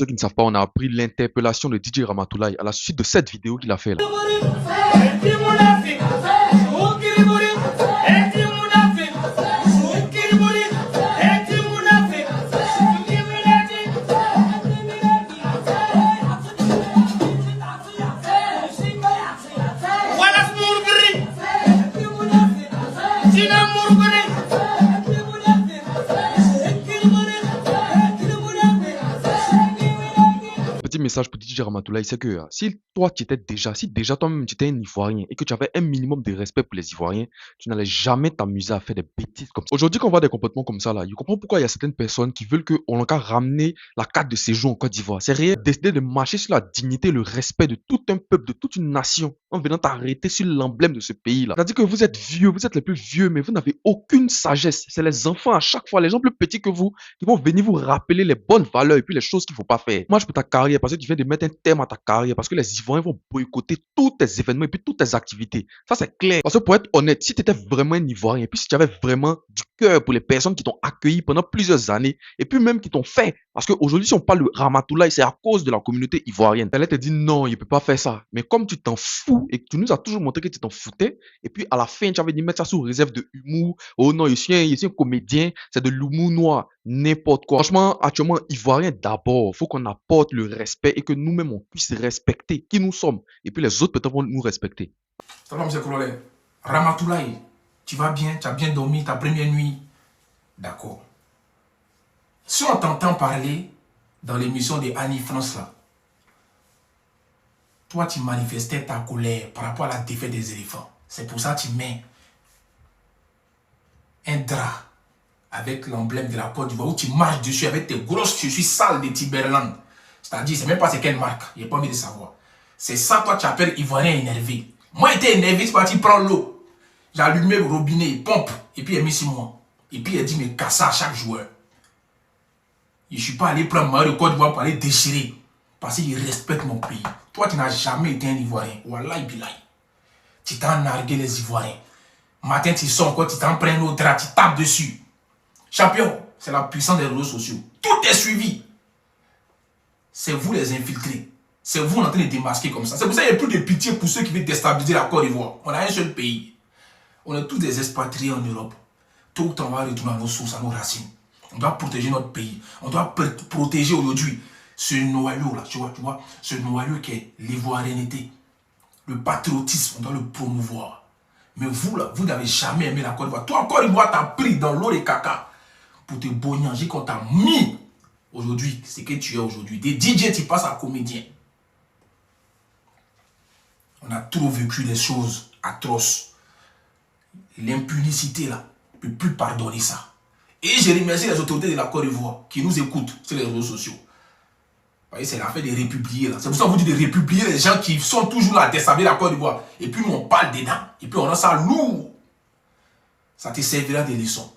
Ceux qui ne savent pas, on a appris l'interpellation de DJ Ramatoulaye à la suite de cette vidéo qu'il a fait là. Petit message pour DJ Ramatoulaye, c'est que si toi tu étais déjà, si déjà toi-même tu étais un Ivoirien et que tu avais un minimum de respect pour les Ivoiriens, tu n'allais jamais t'amuser à faire des bêtises comme ça. Aujourd'hui, quand on voit des comportements comme ça là, je comprends pourquoi il y a certaines personnes qui veulent qu'on encore ramener la carte de séjour en Côte d'Ivoire. C'est réel, décider de marcher sur la dignité, le respect de tout un peuple, de toute une nation, en venant t'arrêter sur l'emblème de ce pays là. C'est-à-dire que vous êtes vieux, vous êtes les plus vieux, mais vous n'avez aucune sagesse. C'est les enfants à chaque fois, les gens plus petits que vous, qui vont venir vous rappeler les bonnes valeurs et puis les choses qu'il ne faut pas faire. Moi, je peux ta carrière parce que tu viens de mettre un terme à ta carrière, parce que les Ivoiriens vont boycotter tous tes événements et puis toutes tes activités. Ça, c'est clair. Parce que pour être honnête, si tu étais vraiment un Ivoirien et puis si tu avais vraiment du cœur pour les personnes qui t'ont accueilli pendant plusieurs années et puis même qui t'ont fait, parce qu'aujourd'hui, si on parle de Ramatoulaye, c'est à cause de la communauté ivoirienne. Elle te dit non, il ne peut pas faire ça. Mais comme tu t'en fous et que tu nous as toujours montré que tu t'en foutais, et puis à la fin, tu avais dit mettre ça sous réserve de humour. Oh non, je suis un comédien, c'est de l'humour noir, n'importe quoi. Franchement, actuellement, Ivoirien d'abord, il faut qu'on apporte le respect et que nous-mêmes, on puisse respecter qui nous sommes. Et puis les autres peut-être vont nous respecter. Ça va, M. Cololé. Ramatoulaye, tu vas bien, tu as bien dormi ta première nuit. D'accord. Si on t'entend parler dans l'émission de Annie France là, toi tu manifestais ta colère par rapport à la défaite des éléphants. C'est pour ça que tu mets un drap avec l'emblème de la Côte d'Ivoire où tu marches dessus avec tes grosses chaussures sales de Timberland. C'est-à-dire, c'est même pas c'est quelle marque, il n'y a pas envie de savoir. C'est ça, toi, tu appelles Ivoirien énervé. Moi, j'étais énervé, c'est parti prendre l'eau. J'ai allumé le robinet, il pompe, et puis il a mis sur moi. Et puis il a dit, mais casse ça à chaque joueur. Je ne suis pas allé prendre Mario Côte d'Ivoire pour aller déchirer. Parce qu'il respecte mon pays. Toi, tu n'as jamais été un Ivoirien. Wallahi billahi. Tu t'en nargué les Ivoiriens. Matin, tu sors encore, tu t'en prends un autre drap, tu tapes dessus. Champion, c'est la puissance des réseaux sociaux. Tout est suivi. C'est vous les infiltrés. C'est vous en train de démasquer comme ça. C'est pour ça qu'il n'y a plus de pitié pour ceux qui veulent déstabiliser la Côte d'Ivoire. On a un seul pays. On est tous des expatriés en Europe. Tout le temps, on va retourner à nos sources, à nos racines. On doit protéger notre pays. On doit protéger aujourd'hui ce noyau-là. Tu vois, ce noyau qui est l'ivoirianité. Le patriotisme, on doit le promouvoir. Mais vous, là, vous n'avez jamais aimé la Côte d'Ivoire. Toi, Côte d'Ivoire, t'as pris dans l'eau et caca pour te bognanger qu'on t'a mis. Aujourd'hui, c'est que tu es aujourd'hui. Des DJ, tu passes à comédien. On a trop vécu des choses atroces. L'impunicité, là, ne peut plus pardonner ça. Et je remercie les autorités de la Côte d'Ivoire qui nous écoutent sur les réseaux sociaux. Vous voyez, c'est l'affaire des républiés. C'est pour ça qu'on vous dit de républier les gens qui sont toujours là à déstabiliser la Côte d'Ivoire. Et puis nous, on parle dedans. Et puis on a ça lourd. Ça te servira des leçons.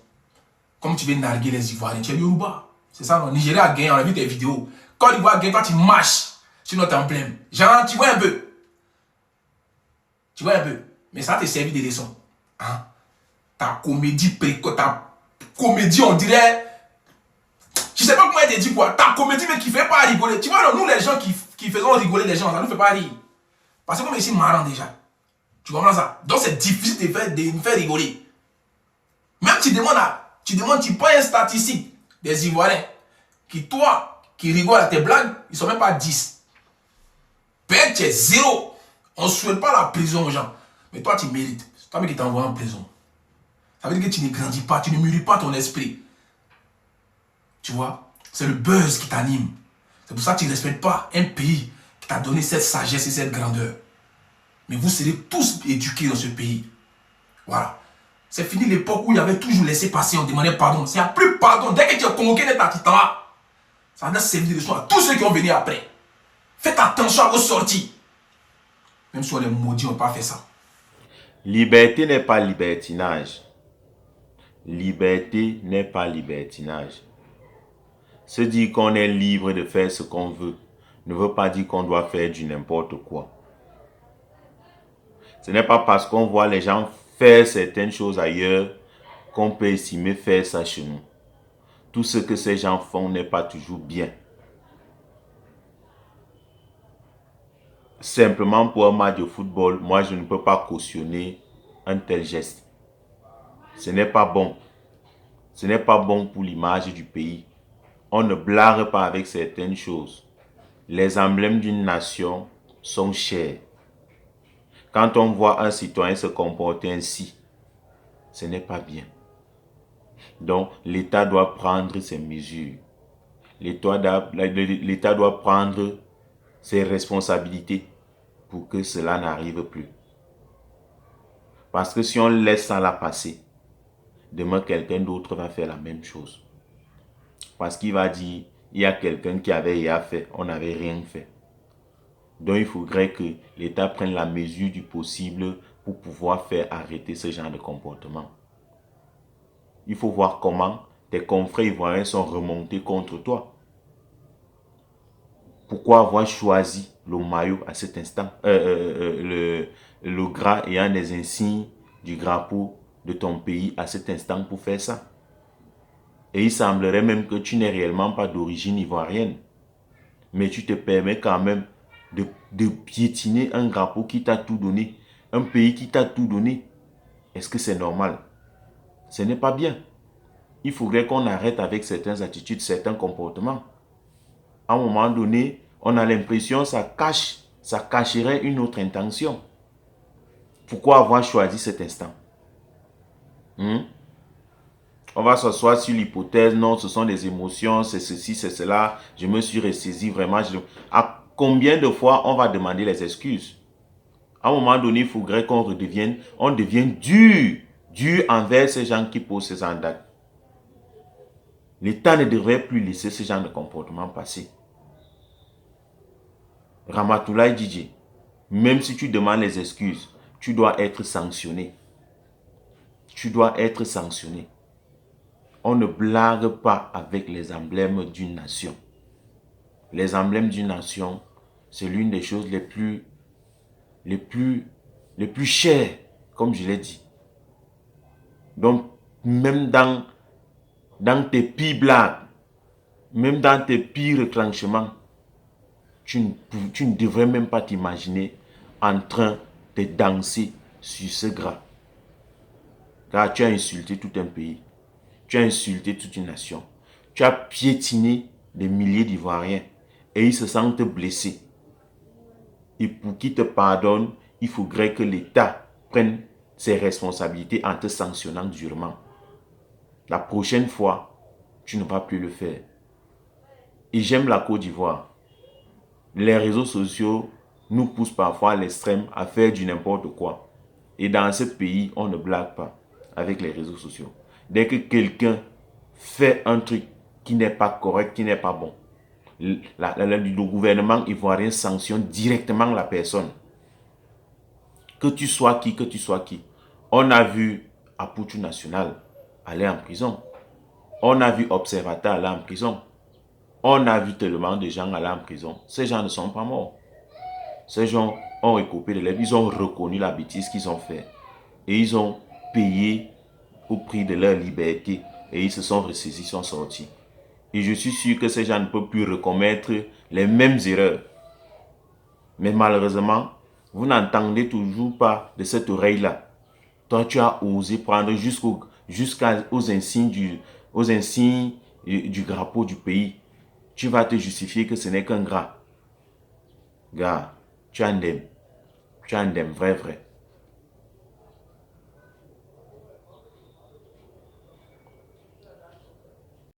Comme tu veux narguer les Ivoiriens, tu es Yoruba. C'est ça, non? Nigeria a gagné, on a vu des vidéos. Côte d'Ivoire a gagné, toi tu marches sur notre emblème. Genre, tu vois un peu. Tu vois un peu. Mais ça te servi des leçons. Hein? Ta comédie précoce, ta comédie, on dirait. Je sais pas comment elle te dit quoi. Ta comédie, mais qui fait pas rigoler. Tu vois, non, nous les gens qui faisons rigoler les gens, ça nous fait pas rire. Parce que comme ici, marrant déjà. Tu comprends ça? Donc c'est difficile de nous faire rigoler. Même tu demandes, tu prends une statistique des Ivoiriens qui, toi, qui rigolent à tes blagues, ils sont même pas 10. Peut-être tu es 0. On ne souhaite pas la prison aux gens. Mais toi, tu mérites. C'est toi qui t'envoie en prison. Ça veut dire que tu ne grandis pas, tu ne mûris pas ton esprit. Tu vois? C'est le buzz qui t'anime. C'est pour ça que tu ne respectes pas un pays qui t'a donné cette sagesse et cette grandeur. Mais vous serez tous éduqués dans ce pays. Voilà. C'est fini l'époque où il y avait toujours laissé passer, on demandait pardon. S'il n'y a plus pardon, dès que tu es convoqué d'être à Titana, ça va servir de leçon à tous ceux qui vont venir après. Faites attention à vos sorties. Même si on est maudits, on ne peut pas faire ça. Liberté n'est pas libertinage. Liberté n'est pas libertinage. Se dire qu'on est libre de faire ce qu'on veut ne veut pas dire qu'on doit faire du n'importe quoi. Ce n'est pas parce qu'on voit les gens faire certaines choses ailleurs qu'on peut estimer faire ça chez nous. Tout ce que ces gens font n'est pas toujours bien. simplement pour un match de football, moi je ne peux pas cautionner un tel geste. Ce n'est pas bon. Ce n'est pas bon pour l'image du pays. On ne blague pas avec certaines choses. Les emblèmes d'une nation sont chers. Quand on voit un citoyen se comporter ainsi, ce n'est pas bien. Donc, l'État doit prendre ses mesures. L'État doit prendre ses responsabilités pour que cela n'arrive plus. Parce que si on laisse ça là passer, demain quelqu'un d'autre va faire la même chose. Parce qu'il va dire, il y a quelqu'un qui avait rien fait, on n'avait rien fait. Donc il faudrait que l'État prenne la mesure du possible pour pouvoir faire arrêter ce genre de comportement. Il faut voir comment tes confrères ivoiriens sont remontés contre toi. Pourquoi avoir choisi le maillot à cet instant, le gras ayant des insignes du drapeau de ton pays à cet instant pour faire ça? Et il semblerait même que tu n'es réellement pas d'origine ivoirienne. Mais tu te permets quand même de piétiner un drapeau qui t'a tout donné, un pays qui t'a tout donné. Est-ce que c'est normal? Ce n'est pas bien. Il faudrait qu'on arrête avec certaines attitudes, certains comportements. À un moment donné, on a l'impression que ça cacherait une autre intention. Pourquoi avoir choisi cet instant? On va s'asseoir sur l'hypothèse, non, ce sont des émotions, c'est ceci, c'est cela, je me suis ressaisi vraiment. À combien de fois on va demander les excuses? À un moment donné, il faudrait qu'on devienne dur envers ces gens qui posent ces actes. L'État ne devrait plus laisser ce genre de comportement passer. Ramatoulaye Djidji, même si tu demandes les excuses, tu dois être sanctionné. Tu dois être sanctionné. On ne blague pas avec les emblèmes d'une nation. Les emblèmes d'une nation, c'est l'une des choses les plus chères, comme je l'ai dit. Donc, même dans tes pires blagues, même dans tes pires retranchements, tu ne devrais même pas t'imaginer en train de danser sur ce gras. Car tu as insulté tout un pays. Tu as insulté toute une nation. Tu as piétiné des milliers d'Ivoiriens et ils se sentent blessés. Et pour qu'ils te pardonnent, il faudrait que l'État prenne ses responsabilités en te sanctionnant durement. La prochaine fois, tu ne vas plus le faire. Et j'aime la Côte d'Ivoire. Les réseaux sociaux nous poussent parfois à l'extrême à faire du n'importe quoi. Et dans ce pays, on ne blague pas avec les réseaux sociaux. Dès que quelqu'un fait un truc qui n'est pas correct, qui n'est pas bon, le gouvernement ivoirien sanctionne directement la personne. Que tu sois qui, que tu sois qui. On a vu Apoutou National aller en prison. On a vu Observateur aller en prison. On a vu tellement de gens aller en prison. Ces gens ne sont pas morts. Ces gens ont écopé de l'aide. Ils ont reconnu la bêtise qu'ils ont fait. Et ils ont payé au prix de leur liberté. Et ils se sont ressaisis, sont sortis. Et je suis sûr que ces gens ne peuvent plus recommettre les mêmes erreurs. Mais malheureusement, vous n'entendez toujours pas de cette oreille-là. Toi, tu as osé prendre jusqu'aux insignes du drapeau du pays. Tu vas te justifier que ce n'est qu'un gras. Gars, tu as un dème. Tu as un dème, vrai.